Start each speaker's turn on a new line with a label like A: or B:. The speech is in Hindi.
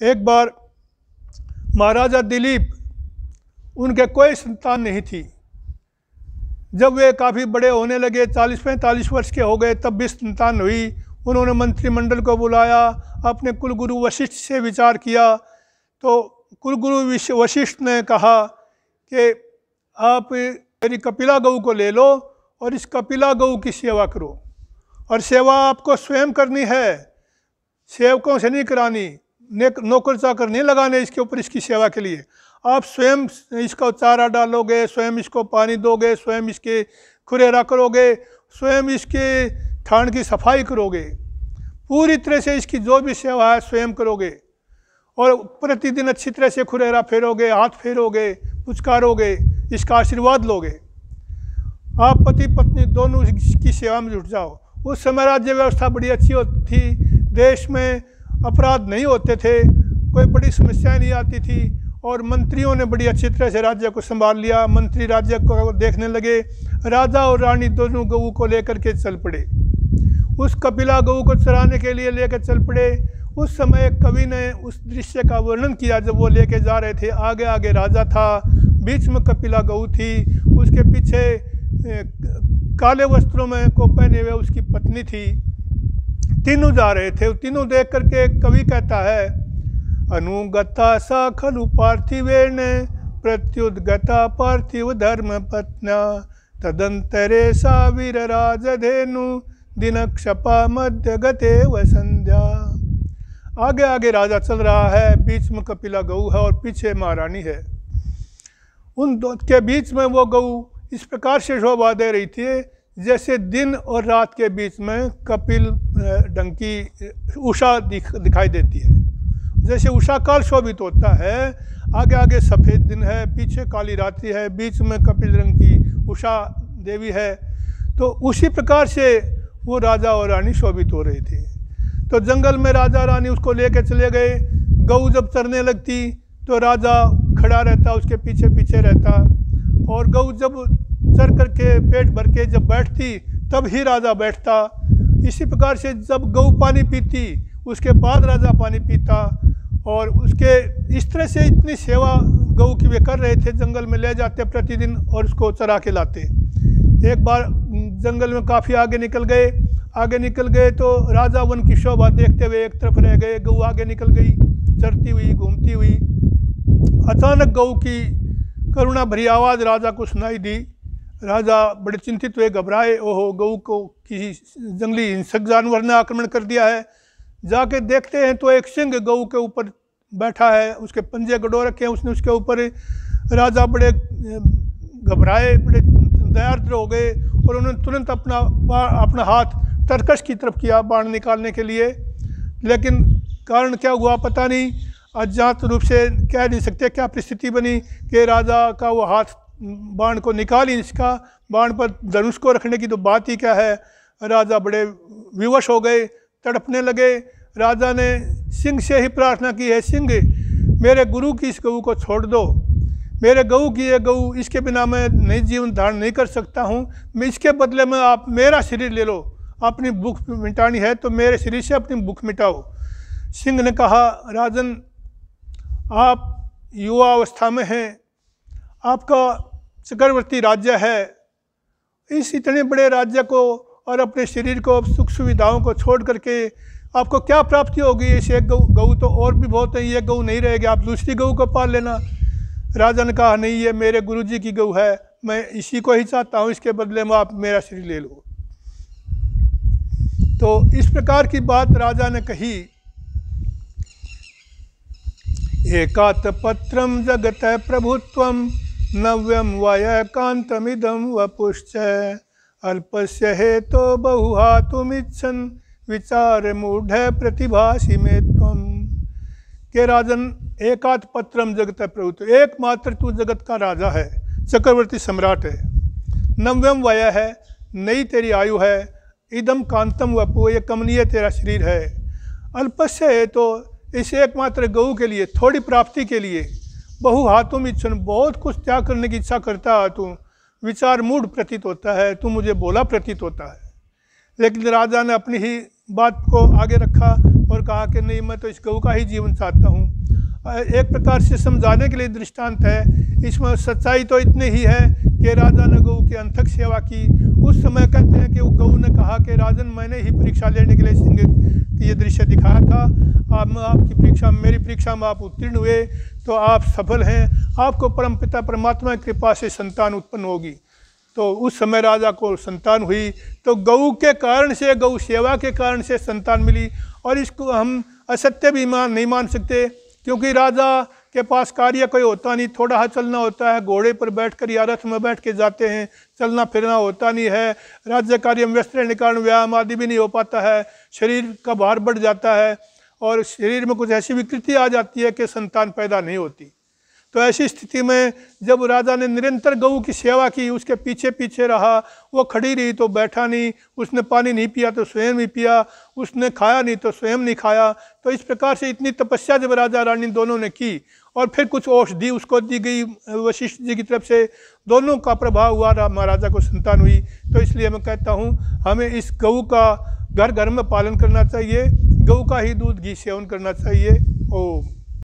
A: एक बार महाराजा दिलीप, उनके कोई संतान नहीं थी। जब वे काफ़ी बड़े होने लगे, 40-45 वर्ष के हो गए, तब भी संतान हुई। उन्होंने मंत्रिमंडल को बुलाया, अपने कुलगुरु वशिष्ठ से विचार किया। तो कुलगुरु वशिष्ठ ने कहा कि आप मेरी कपिला गऊ को ले लो और इस कपिला गऊ की सेवा करो, और सेवा आपको स्वयं करनी है, सेवकों से नहीं करानी, नौकर चाकर नहीं लगाने इसके ऊपर, इसकी सेवा के लिए आप स्वयं इसका चारा डालोगे, स्वयं इसको पानी दोगे, स्वयं इसके खुरेरा करोगे, स्वयं इसके थान की सफाई करोगे, पूरी तरह से इसकी जो भी सेवा है स्वयं करोगे, और प्रतिदिन अच्छी तरह से खुरेरा फेरोगे, हाथ फेरोगे, पुचकारोगे, इसका आशीर्वाद लोगे। आप पति पत्नी दोनों की सेवा में जुट जाओ। उस समय राज्य व्यवस्था बड़ी अच्छी होती थी, देश में अपराध नहीं होते थे, कोई बड़ी समस्याएं नहीं आती थी, और मंत्रियों ने बड़ी अच्छी तरह से राज्य को संभाल लिया। मंत्री राज्य को देखने लगे। राजा और रानी दोनों गऊ को लेकर के चल पड़े, उस कपिला गऊ को चराने के लिए लेकर चल पड़े। उस समय कवि ने उस दृश्य का वर्णन किया, जब वो लेके जा रहे थे, आगे आगे राजा था, बीच में कपिला गऊ थी, उसके पीछे काले वस्त्रों में को पहने हुए उसकी पत्नी थी। तीनों जा रहे थे। तीनों देख करके कवि कहता है, अनुगता सा खलु पार्थिवेन प्रत्युद्गता पार्थिव धर्म पत्न्या तदंतरे सा वीर राजधेनु दिनक्षपा मध्य गते वसंध्या। आगे आगे राजा चल रहा है, बीच में कपिला गऊ है और पीछे महारानी है। उन दो के बीच में वो गऊ इस प्रकार से शोभा दे रही थी जैसे दिन और रात के बीच में कपिल डंकी उषा दिखाई देती है। जैसे उषा काल शोभित होता है, आगे आगे सफ़ेद दिन है, पीछे काली रात्रि है, बीच में कपिल रंग की उषा देवी है। तो उसी प्रकार से वो राजा और रानी शोभित हो रही थी। तो जंगल में राजा रानी उसको लेके चले गए। गऊ जब चरने लगती तो राजा खड़ा रहता, उसके पीछे पीछे रहता, और गऊ जब चर करके पेट भर के जब बैठती तब ही राजा बैठता। इसी प्रकार से जब गऊ पानी पीती उसके बाद राजा पानी पीता, और उसके इस तरह से इतनी सेवा गऊ की वे कर रहे थे। जंगल में ले जाते प्रतिदिन और उसको चरा के लाते। एक बार जंगल में काफ़ी आगे निकल गए तो राजा वन की शोभा देखते हुए एक तरफ रह गए। गऊ आगे निकल गई, चरती हुई, घूमती हुई। अचानक गऊ की करुणा भरी आवाज़ राजा को सुनाई दी। राजा बड़े चिंतित हुए, घबराए, ओहो गऊ को किसी जंगली हिंसक जानवर ने आक्रमण कर दिया है। जाके देखते हैं तो एक सिंह गऊ के ऊपर बैठा है, उसके पंजे गड़ो रखे हैं उसने उसके ऊपर। राजा बड़े घबराए, बड़े दयार्द्र हो गए, और उन्होंने तुरंत अपना हाथ तरकश की तरफ किया बाण निकालने के लिए। लेकिन कारण क्या हुआ पता नहीं, अज्ञात रूप से कह नहीं सकते क्या परिस्थिति बनी कि राजा का वो हाथ बाण को निकाल ही इसका, बाण पर धनुष को रखने की तो बात ही क्या है। राजा बड़े विवश हो गए, तड़पने लगे। राजा ने सिंह से ही प्रार्थना की है, सिंह मेरे गुरु की इस गऊ को छोड़ दो, मेरे गऊ की ये गऊ, इसके बिना मैं नई जीवन धारण नहीं कर सकता हूँ। मैं इसके बदले में आप मेरा शरीर ले लो, अपनी भूख मिटानी है तो मेरे शरीर से अपनी भूख मिटाओ। सिंह ने कहा, राजन आप युवा अवस्था में हैं, आपका चक्रवर्ती राज्य है, इस इतने बड़े राज्य को और अपने शरीर को, सुख सुविधाओं को छोड़ करके आपको क्या प्राप्ति होगी। इस एक गऊ तो और भी बहुत है, ये गऊ नहीं रहेगी, आप दूसरी गऊ को पाल लेना। राजा ने कहा, नहीं ये मेरे गुरुजी की गऊ है, मैं इसी को ही चाहता हूँ, इसके बदले में आप मेरा शरीर ले लो। तो इस प्रकार की बात राजा ने कही। एकात पत्रम जगत प्रभुत्वम नव्यम वयकांतमिदं वपुश्च अल्पस्य हेतो बहुहातुमिच्छन् विचार मूढ़ प्रतिभासी में त्वम। के राजन एकात पत्रम जगत प्रभुत्व, एकमात्र तू जगत का राजा है, चक्रवर्ती सम्राट है। नव्यम वय है, नई तेरी आयु है। इदम कांतम वपु, ये कमनीय तेरा शरीर है। अल्पस्य है तो इस एकमात्र गऊ के लिए, थोड़ी प्राप्ति के लिए, बहु हाथों इच्छन, बहुत कुछ त्याग करने की इच्छा करता है तू। विचार मूढ़ प्रतीत होता है, तू मुझे बोला प्रतीत होता है। लेकिन राजा ने अपनी ही बात को आगे रखा, और कहा कि नहीं, मैं तो इस गऊ का ही जीवन चाहता हूँ। एक प्रकार से समझाने के लिए दृष्टांत है। इसमें सच्चाई तो इतनी ही है कि राजा ने गऊ की अनथक सेवा की। उस समय कहते हैं कि वो गऊ ने कहा कि राजन, मैंने ही परीक्षा लेने के लिए सिंह ये दृश्य दिखाया था। आप आपकी परीक्षा, मेरी परीक्षा में आप उत्तीर्ण हुए तो आप सफल हैं, आपको परमपिता परमात्मा की कृपा से संतान उत्पन्न होगी। तो उस समय राजा को संतान हुई। तो गऊ के कारण से, गऊ सेवा के कारण से संतान मिली। और इसको हम असत्य भी नहीं मान सकते, क्योंकि राजा के पास कार्य कोई होता नहीं, थोड़ा सा चलना होता है, घोड़े पर बैठकर या रथ में बैठ के जाते हैं, चलना फिरना होता नहीं है। राज्य कार्य में व्यस्त रहने के कारण व्यायाम आदि भी नहीं हो पाता है, शरीर का भार बढ़ जाता है और शरीर में कुछ ऐसी विकृति आ जाती है कि संतान पैदा नहीं होती। तो ऐसी स्थिति में जब राजा ने निरंतर गऊ की सेवा की, उसके पीछे पीछे रहा, वो खड़ी रही तो बैठा नहीं, उसने पानी नहीं पिया तो स्वयं नहीं पिया, उसने खाया नहीं तो स्वयं नहीं खाया। तो इस प्रकार से इतनी तपस्या जब राजा रानी दोनों ने की और फिर कुछ औषधि उसको दी गई वशिष्ठ जी की तरफ से, दोनों का प्रभाव हुआ, महाराजा को संतान हुई। तो इसलिए मैं कहता हूँ हमें इस गऊ का घर घर में पालन करना चाहिए, गऊ का ही दूध घी सेवन करना चाहिए। ओम।